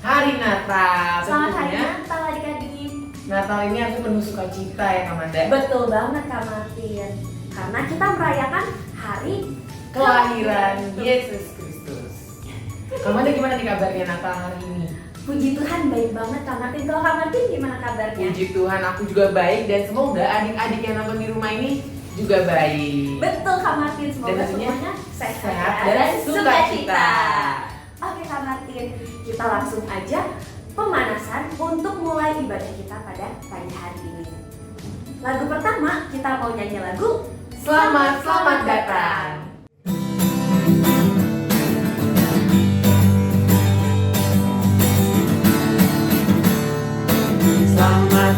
hari Natal. Selamat hari Tentunya Natal adik-adik. Natal ini harus penuh sukacita ya Kak Manda. Betul banget Kak Martin. Karena kita merayakan hari Kelahiran Yesus Kristus. Kak Manda gimana nih kabarnya Natal hari ini? Puji Tuhan baik banget Kak Martin. Kalau Kak Martin gimana kabarnya? Puji Tuhan aku juga baik dan semoga adik-adik yang nonton di rumah ini juga baik. Betul Kak Martin, semoga Dan tentunya semuanya sehat dan dan sukacita. sukacita. Oke Kak Martin, kita langsung aja pemanasan untuk mulai ibadah kita pada pagi hari ini. Lagu pertama kita mau nyanyi lagu Selamat datang.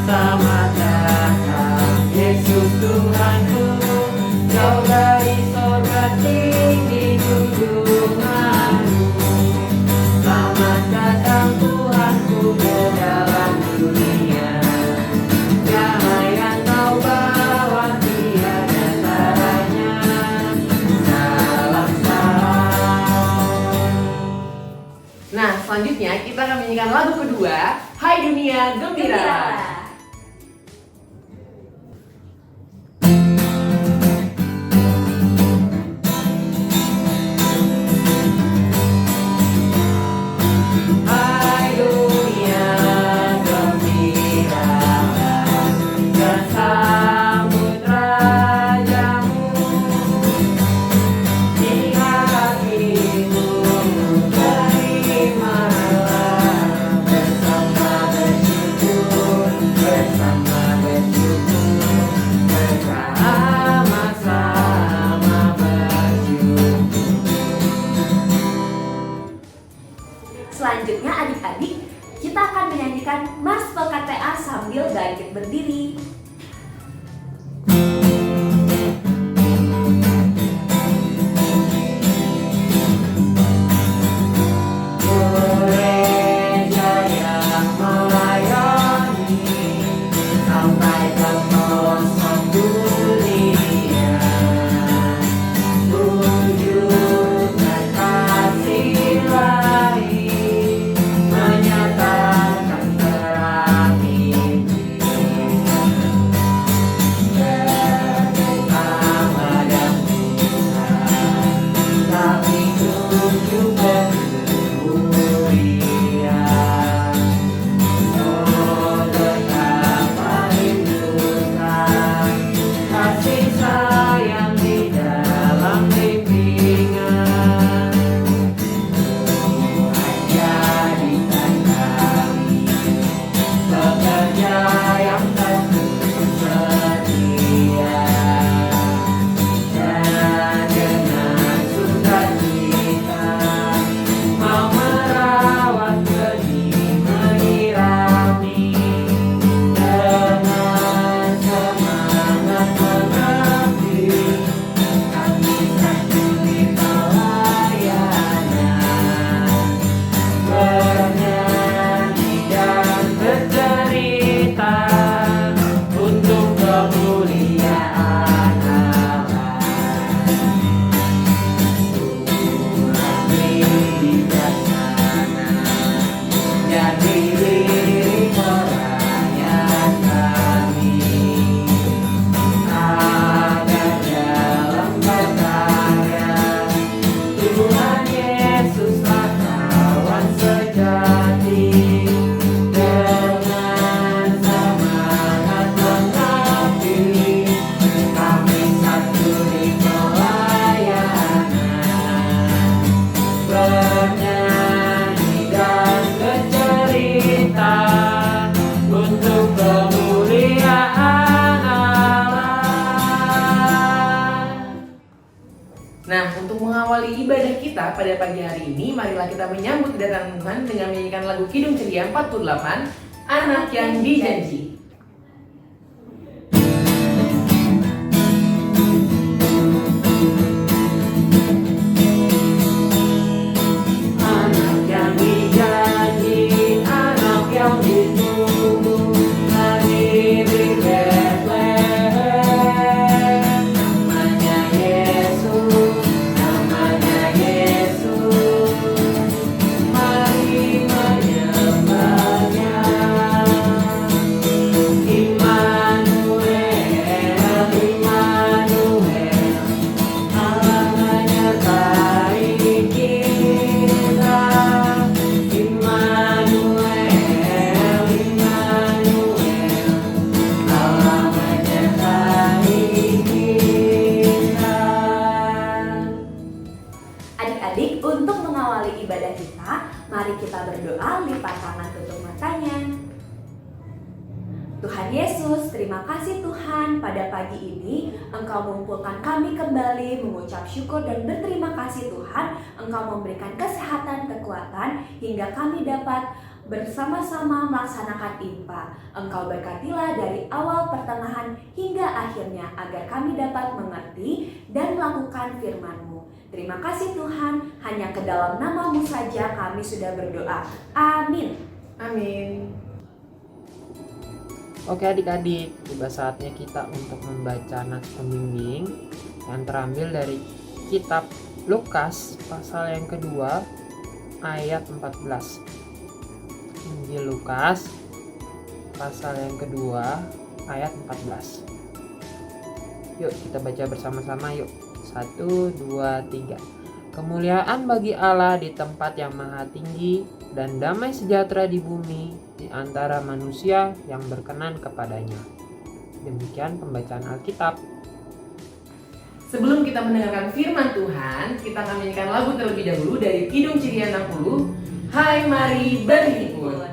Selamat datang Yesus Tuhanku, jauh dari sorga tinggi junjunganmu. Selamat datang Tuhanku ke dalam dunia, damai yang kau bawa tiada taranya. Salam salam. Nah selanjutnya kita akan menyanyikan lagu kedua, Hai Dunia Gembira. Hai dunia gembiralah dan sambut rajamu. Di hatimu terimalah bersama bersyukur, bersama-sama bersyukur. Selanjutnya adik-adik, kita akan menyanyikan Mars PKTA sambil bangkit berdiri. Gereja yang melayani sampai ke pelosok dunia, wujudkan kasih ilahi, menyatakan terang Injil. Bersama dan Tuhan, kami tunjuk kemuliaan. Oh betapa rindukan kasih sayang di dalam bimbingan. Tuhan jadikan kami pekerja yang teguh setia, dan dengan sukacita mau merawat benih menyirami. Dengan semangat mengabdi, kami sendiri pelayanan, bernyanyi dan bercerita untuk kemuliaan Allah. Tuhan bijaksana, jadi lirik perayaan kami, agar dalam berkarya Tuhan Yesuslah kawan sejati. Dengan semangat mengabdi, kami satu di pelayanan, bernyanyi dan bercerita untuk kemuliaan Allah. Nah, untuk mengawali ibadah kita pada pagi hari ini, marilah kita menyambut kedatangan Tuhan dengan menyanyikan lagu Kidung Ceria 48, Anak yang Dijanji. Anak yang dijanji, anak yang ditunggu, hadir di Bethlehem. Namanya Yesus, namanya Yesus. Mari menyembah lipat tangan, tutup matanya. Tuhan Yesus, terima kasih Tuhan, pada pagi ini Engkau mengumpulkan kami kembali mengucap syukur dan berterima kasih Tuhan. Engkau memberikan kesehatan, kekuatan hingga kami dapat bersama-sama melaksanakan IPA. Engkau berkatilah dari awal, pertengahan hingga akhirnya agar kami dapat mengerti dan melakukan firman-Mu. Terima kasih Tuhan, hanya ke dalam nama-Mu saja kami sudah berdoa. Amin. Amin. Oke adik-adik, tiba saatnya kita untuk membaca nats pembimbing yang terambil dari kitab Lukas pasal yang kedua ayat 14. Injil Lukas pasal yang kedua ayat 14. Yuk kita baca bersama-sama yuk. 1, 2, 3. Kemuliaan bagi Allah di tempat yang maha tinggi dan damai sejahtera di bumi di antara manusia yang berkenan kepadanya. Demikian pembacaan Alkitab. Sebelum kita mendengarkan firman Tuhan, kita akan menyanyikan lagu terlebih dahulu dari Kidung Ceria 60. Hai mari berhibur.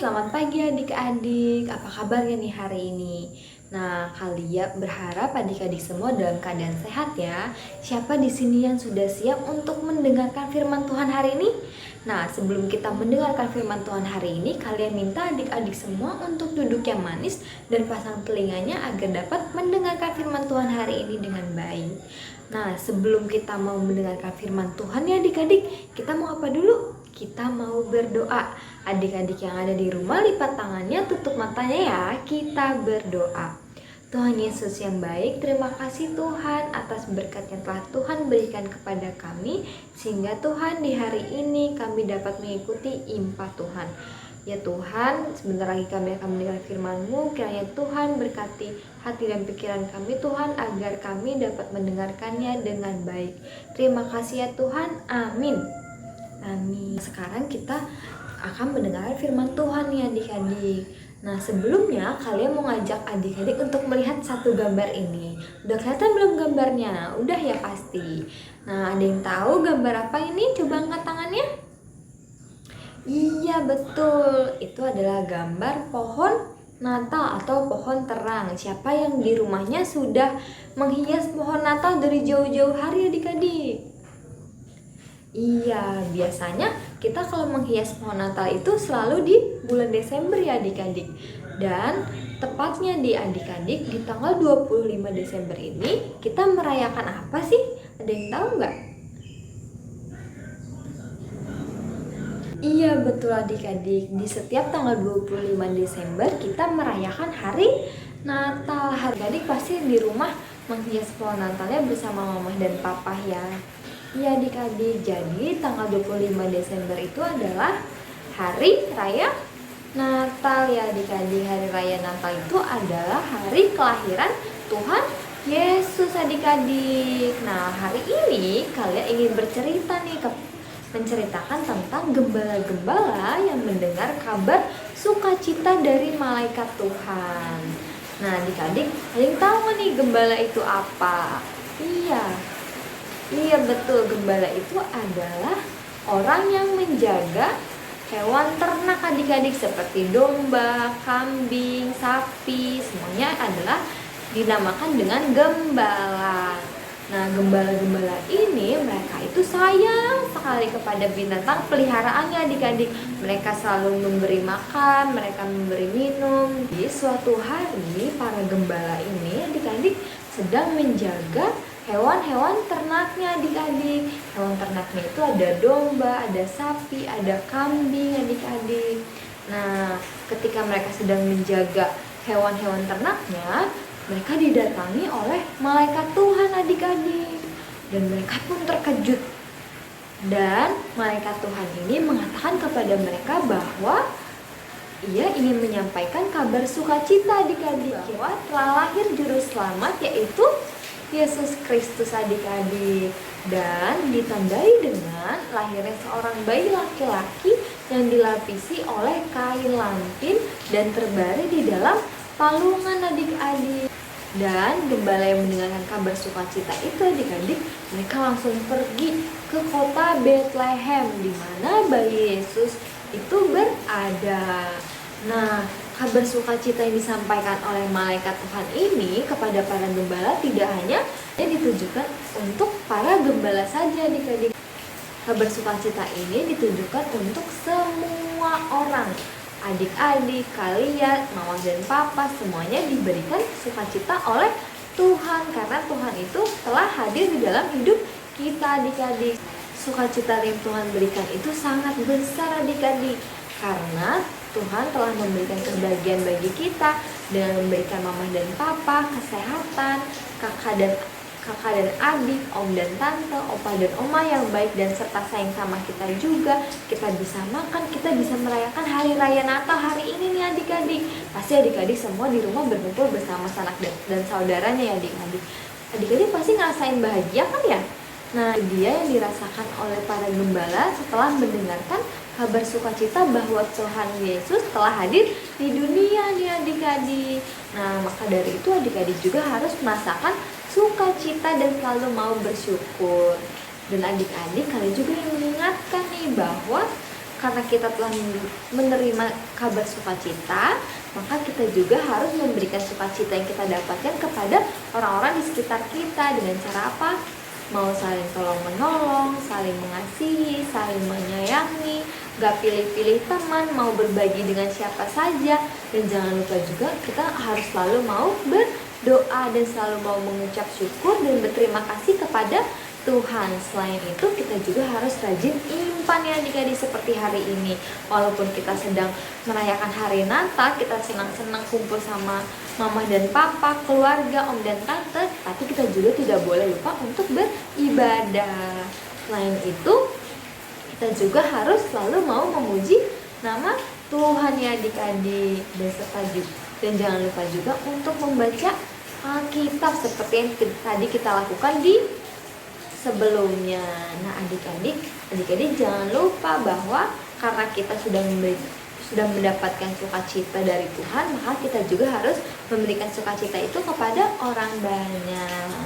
Selamat pagi adik-adik, apa kabarnya nih hari ini? Nah, kalian berharap adik-adik semua dalam keadaan sehat ya. Siapa di sini yang sudah siap untuk mendengarkan firman Tuhan hari ini? Nah, sebelum kita mendengarkan firman Tuhan hari ini, kalian minta adik-adik semua untuk duduk yang manis dan pasang telinganya agar dapat mendengarkan firman Tuhan hari ini dengan baik. Nah, sebelum kita mau mendengarkan firman Tuhan ya adik-adik, kita mau apa dulu? Kita mau berdoa. Adik-adik yang ada di rumah lipat tangannya, tutup matanya ya. Kita berdoa. Tuhan Yesus yang baik, terima kasih Tuhan atas berkat yang telah Tuhan berikan kepada kami, sehingga Tuhan di hari ini kami dapat mengikuti IMPA Tuhan. Ya Tuhan, sebentar lagi kami akan mendengar firman-Mu. Kiranya Tuhan berkati hati dan pikiran kami Tuhan, agar kami dapat mendengarkannya dengan baik. Terima kasih ya Tuhan. Amin. Amin. Sekarang kita akan mendengar firman Tuhan ya adik-adik. Nah sebelumnya kalian mau ngajak adik-adik untuk melihat satu gambar ini. Udah kelihatan belum gambarnya? Udah ya pasti. Nah ada yang tahu gambar apa ini? Coba angkat tangannya. Iya betul, itu adalah gambar pohon Natal atau pohon terang. Siapa yang di rumahnya sudah menghias pohon Natal dari jauh-jauh hari adik-adik? Iya, biasanya kita kalau menghias pohon Natal itu selalu di bulan Desember ya adik-adik. Dan tepatnya di adik-adik di tanggal 25 Desember ini kita merayakan apa sih? Ada yang tahu nggak? Iya betul adik-adik, di setiap tanggal 25 Desember kita merayakan hari Natal. Adik-adik pasti di rumah menghias pohon Natalnya bersama mama dan papa ya. Iya adik-adik, jadi tanggal 25 Desember itu adalah hari raya Natal ya adik-adik. Hari raya Natal itu adalah hari kelahiran Tuhan Yesus adik-adik. Nah hari ini kalian ingin bercerita nih, menceritakan tentang gembala-gembala yang mendengar kabar sukacita dari malaikat Tuhan. Nah adik-adik, ada yang tahu nih gembala itu apa? Iya betul, gembala itu adalah orang yang menjaga hewan ternak adik-adik seperti domba, kambing, sapi, semuanya adalah dinamakan dengan gembala. Nah, gembala-gembala ini mereka itu sayang sekali kepada binatang peliharaannya adik-adik. Mereka selalu memberi makan, mereka memberi minum. Di suatu hari para gembala ini adik-adik sedang menjaga hewan-hewan ternaknya adik-adik. Hewan ternaknya itu ada domba, ada sapi, ada kambing adik-adik. Nah, ketika mereka sedang menjaga hewan-hewan ternaknya, mereka didatangi oleh malaikat Tuhan adik-adik. Dan mereka pun terkejut. Dan malaikat Tuhan ini mengatakan kepada mereka bahwa ia ingin menyampaikan kabar sukacita adik-adik, bahwa telah lahir juru selamat yaitu Yesus Kristus adik-adik. Dan ditandai dengan lahirnya seorang bayi laki-laki yang dilapisi oleh kain lampin dan terbaring di dalam palungan adik-adik. Dan gembala yang mendengarkan kabar sukacita itu adik-adik, mereka langsung pergi ke kota Bethlehem di mana bayi Yesus itu berada. Nah, kabar sukacita yang disampaikan oleh malaikat Tuhan ini kepada para gembala tidak hanya ditujukan untuk para gembala saja adik-adik. Kabar sukacita ini ditujukan untuk semua orang. Adik-adik, kalian, mama dan papa, semuanya diberikan sukacita oleh Tuhan karena Tuhan itu telah hadir di dalam hidup kita adik-adik. Sukacita yang Tuhan berikan itu sangat besar adik-adik karena Tuhan telah memberikan kebahagiaan bagi kita dengan memberikan mama dan papa, kesehatan, kakak dan adik, om dan tante, opa dan oma yang baik dan serta sayang sama kita juga. Kita bisa makan, kita bisa merayakan hari raya Natal hari ini nih adik-adik. Pasti adik-adik semua di rumah berkumpul bersama sanak dan saudaranya ya adik-adik. Adik-adik pasti ngerasain bahagia kan ya? Nah, dia yang dirasakan oleh para gembala setelah mendengarkan kabar sukacita bahwa Tuhan Yesus telah hadir di dunia nih adik-adik. Nah, maka dari itu adik-adik juga harus merasakan sukacita dan selalu mau bersyukur. Dan adik-adik kalian juga yang mengingatkan nih bahwa karena kita telah menerima kabar sukacita, maka kita juga harus memberikan sukacita yang kita dapatkan kepada orang-orang di sekitar kita dengan cara apa? Mau saling tolong-menolong, saling mengasihi, saling menyayangi, gak pilih-pilih teman, mau berbagi dengan siapa saja. Dan jangan lupa juga kita harus selalu mau berdoa dan selalu mau mengucap syukur dan berterima kasih kepada Tuhan. Selain itu kita juga harus rajin impan ya adik-adik seperti hari ini. Walaupun kita sedang merayakan hari Natal, kita senang-senang kumpul sama mama dan papa, keluarga, om dan tante, tapi kita juga tidak boleh lupa untuk beribadah. Selain itu kita juga harus selalu mau memuji nama Tuhan ya adik-adik. Dan jangan lupa juga untuk membaca Alkitab seperti yang tadi kita lakukan di sebelumnya. Nah adik-adik jangan lupa bahwa karena kita sudah mendapatkan sukacita dari Tuhan, maka kita juga harus memberikan sukacita itu kepada orang banyak.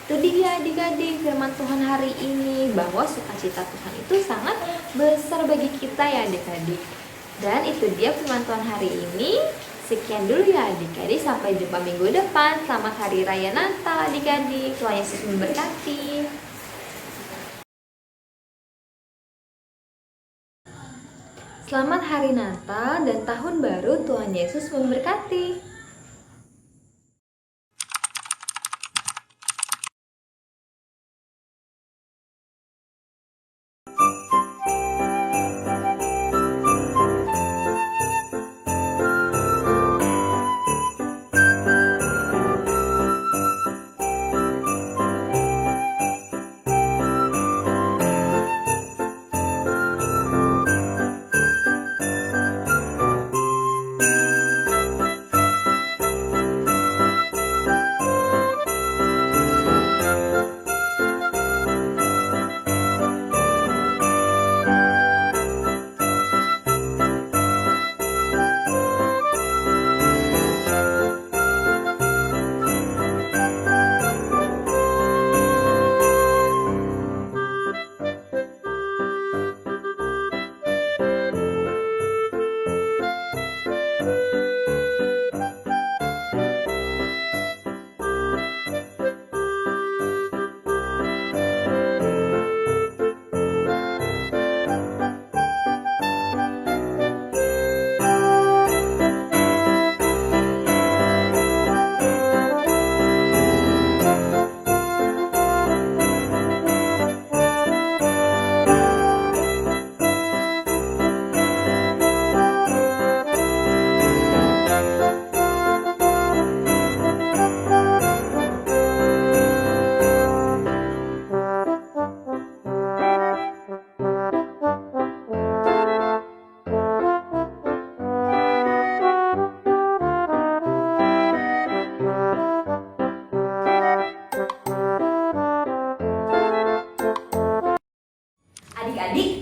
Itu dia adik-adik firman Tuhan hari ini, bahwa sukacita Tuhan itu sangat besar bagi kita ya adik-adik. Dan itu dia firman Tuhan hari ini. Sekian dulu ya adik-adik, sampai jumpa minggu depan. Selamat Hari Raya Natal adik-adik, Tuhan Yesus memberkati. Selamat Hari Natal dan Tahun Baru, Tuhan Yesus memberkati.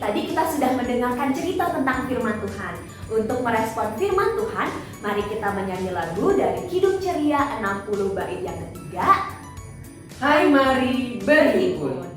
tadi kita sudah mendengarkan cerita tentang firman Tuhan. Untuk merespon firman Tuhan, mari kita menyanyi lagu dari Kidung Ceria 60 bait yang ketiga. Hai mari berhimpun.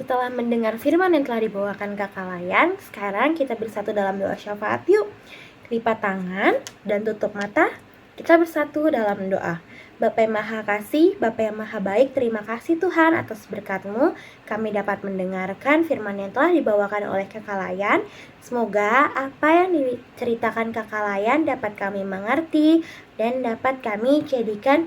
Setelah mendengar firman yang telah dibawakan Kakak Layan, sekarang kita bersatu dalam doa syafaat yuk. Lipat tangan dan tutup mata, kita bersatu dalam doa. Bapa yang Maha Kasih, Bapa yang Maha Baik, terima kasih Tuhan atas berkat-Mu. Kami dapat mendengarkan firman yang telah dibawakan oleh Kakak Layan. Semoga apa yang diceritakan Kakak Layan dapat kami mengerti dan dapat kami jadikan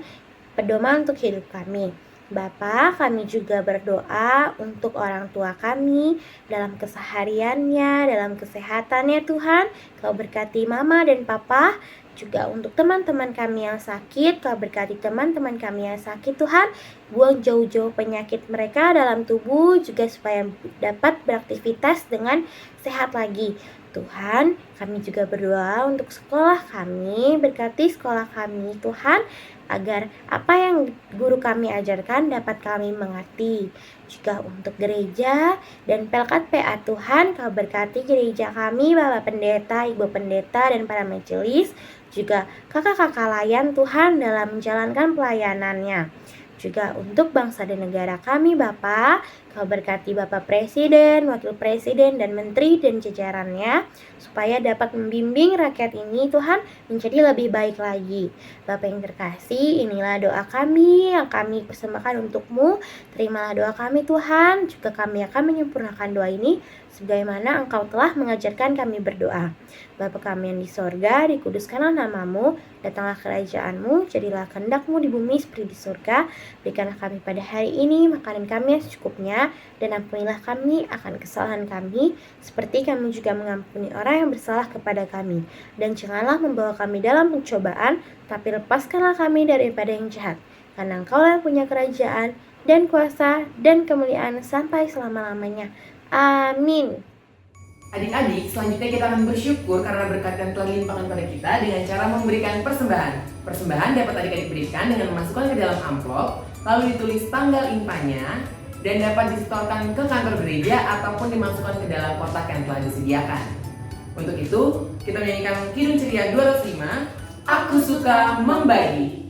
pedoman untuk hidup kami. Bapa, kami juga berdoa untuk orang tua kami dalam kesehariannya, dalam kesehatannya Tuhan. Kau berkati Mama dan Papa, juga untuk teman-teman kami yang sakit. Kau berkati teman-teman kami yang sakit Tuhan. Buang jauh-jauh penyakit mereka dalam tubuh, juga supaya dapat beraktivitas dengan sehat lagi. Tuhan, kami juga berdoa untuk sekolah kami, berkati sekolah kami Tuhan, agar apa yang guru kami ajarkan dapat kami mengerti. Juga untuk gereja dan Pelkat PA Tuhan, Kau berkati gereja kami, Bapak Pendeta, Ibu Pendeta, dan para majelis, juga kakak-kakak layan Tuhan dalam menjalankan pelayanannya. Juga untuk bangsa dan negara kami Bapa, Kau berkati Bapak Presiden, Wakil Presiden, dan Menteri dan jajarannya, supaya dapat membimbing rakyat ini Tuhan menjadi lebih baik lagi. Bapak yang terkasih, inilah doa kami yang kami persembahkan untuk-Mu. Terimalah doa kami Tuhan, juga kami akan menyempurnakan doa ini sebagaimana Engkau telah mengajarkan kami berdoa. Bapa kami yang di sorga, dikuduskanlah nama-Mu, datanglah kerajaan-Mu, jadilah kehendak-Mu di bumi seperti di surga. Berikanlah kami pada hari ini makanan kami yang secukupnya, dan ampunilah kami akan kesalahan kami, seperti kami juga mengampuni orang yang bersalah kepada kami. Dan janganlah membawa kami dalam pencobaan, tapi lepaskanlah kami daripada yang jahat. Karena Engkau yang punya kerajaan, dan kuasa, dan kemuliaan sampai selama-lamanya. Amin. Adik-adik, selanjutnya kita akan bersyukur karena berkat yang telah dilimpahkan pada kita dengan cara memberikan persembahan. Persembahan dapat adik-adik berikan dengan memasukkan ke dalam amplop, lalu ditulis tanggal impanya, dan dapat disetorkan ke kantor gereja ataupun dimasukkan ke dalam kotak yang telah disediakan. Untuk itu, kita menyanyikan Kidung Ceria 205, Aku Suka Membagi.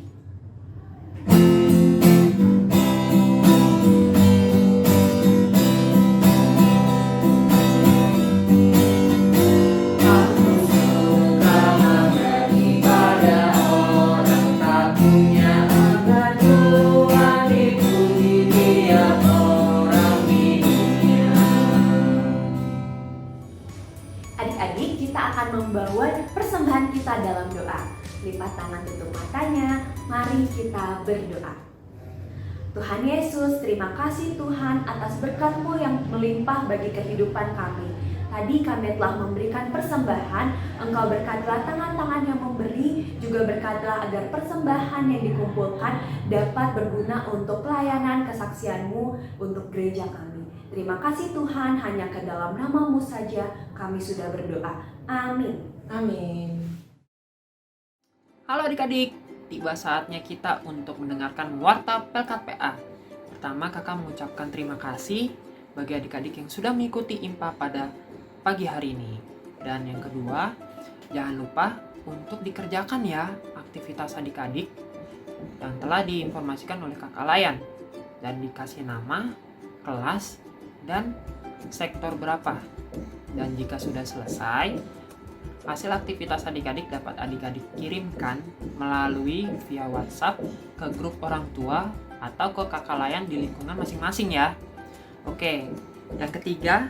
Adik-adik, kita akan membawa persembahan kita dalam doa. Lipat tangan, tutup matanya, mari kita berdoa. Tuhan Yesus, terima kasih Tuhan atas berkat-Mu yang melimpah bagi kehidupan kami. Tadi kami telah memberikan persembahan, Engkau berkatilah tangan-tangan yang memberi, juga berkatilah agar persembahan yang dikumpulkan dapat berguna untuk pelayanan kesaksian-Mu untuk gereja kami. Terima kasih Tuhan, hanya ke dalam nama-Mu saja kami sudah berdoa. Amin. Amin. Halo adik-adik, tiba saatnya kita untuk mendengarkan warta Pelkat PA. Pertama, kakak mengucapkan terima kasih bagi adik-adik yang sudah mengikuti IMPA pada pagi hari ini. Dan yang kedua, jangan lupa untuk dikerjakan ya aktivitas adik-adik yang telah diinformasikan oleh kakak Layan. dan dikasih nama, kelas, dan sektor berapa. Dan jika sudah selesai, hasil aktivitas adik-adik dapat adik-adik kirimkan melalui via WhatsApp ke grup orang tua atau ke kakak layan di lingkungan masing-masing ya. Oke, yang ketiga,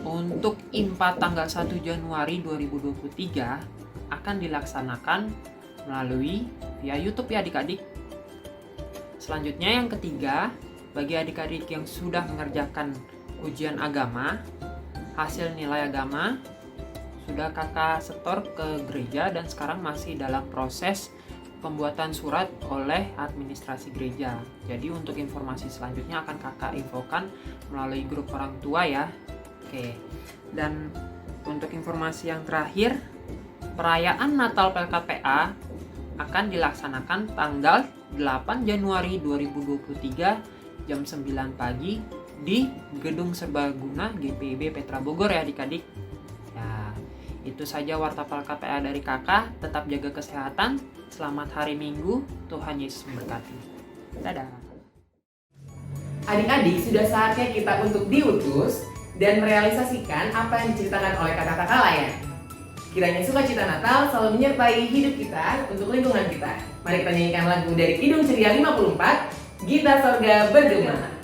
untuk IMPA tanggal 1 Januari 2023 akan dilaksanakan melalui via YouTube ya adik-adik. Selanjutnya yang ketiga, bagi adik-adik yang sudah mengerjakan ujian agama, hasil nilai agama sudah kakak setor ke gereja dan sekarang masih dalam proses pembuatan surat oleh administrasi gereja. Jadi untuk informasi selanjutnya akan kakak infokan melalui grup orang tua ya. Oke. Dan untuk informasi yang terakhir, perayaan Natal PLKPA akan dilaksanakan tanggal 8 Januari 2023 jam 9 pagi di Gedung Serbaguna GPIB Petra Bogor ya adik-adik. Ya, itu saja warta PLKPA dari kakak. Tetap jaga kesehatan. Selamat hari Minggu. Tuhan Yesus memberkati. Dadah. Adik-adik, sudah saatnya kita untuk diutus dan merealisasikan apa yang diceritakan oleh kakak-kakak layan. Kiranya sukacita Natal selalu menyertai hidup kita untuk lingkungan kita. Mari kita nyanyikan lagu dari Kidung Ceria 54, Gita Sorga Bergema.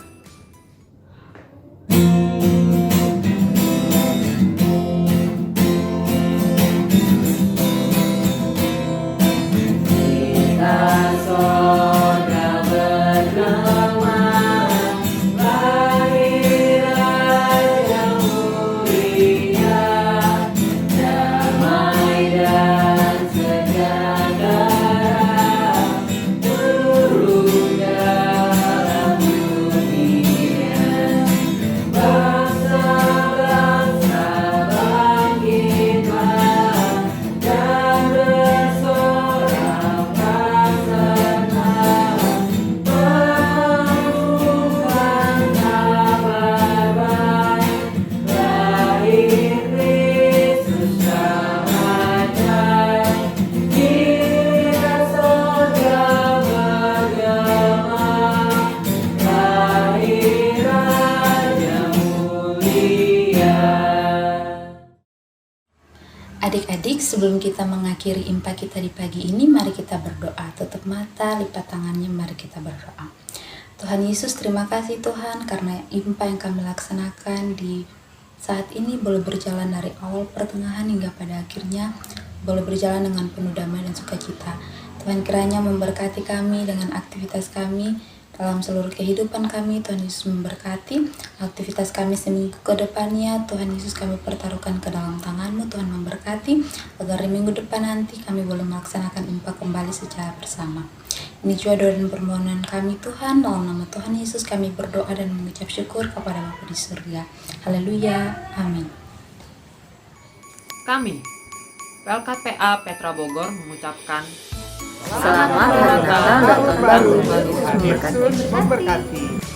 Adik-adik, sebelum kita mengakhiri IMPA kita di pagi ini, mari kita berdoa. Tutup mata, lipat tangannya, mari kita berdoa. Tuhan Yesus, terima kasih Tuhan karena IMPA yang kami laksanakan di saat ini boleh berjalan dari awal, pertengahan hingga pada akhirnya, boleh berjalan dengan penuh damai dan sukacita. Tuhan kiranya memberkati kami dengan aktivitas kami dalam seluruh kehidupan kami. Tuhan Yesus memberkati aktivitas kami seminggu ke depannya. Tuhan Yesus kami pertaruhkan ke dalam tangan-Mu. Tuhan memberkati agar di minggu depan nanti kami boleh melaksanakan IMPA kembali secara bersama. Ini juga doa dan permohonan kami Tuhan. Dalam nama Tuhan Yesus kami berdoa dan mengucap syukur kepada Bapa di surga. Haleluya. Amin. Kami, PLKPA Petra Bogor mengucapkan Selamat Hari Natal dan Tahun Baru. Tuhan Yesus memberkati. memberkati.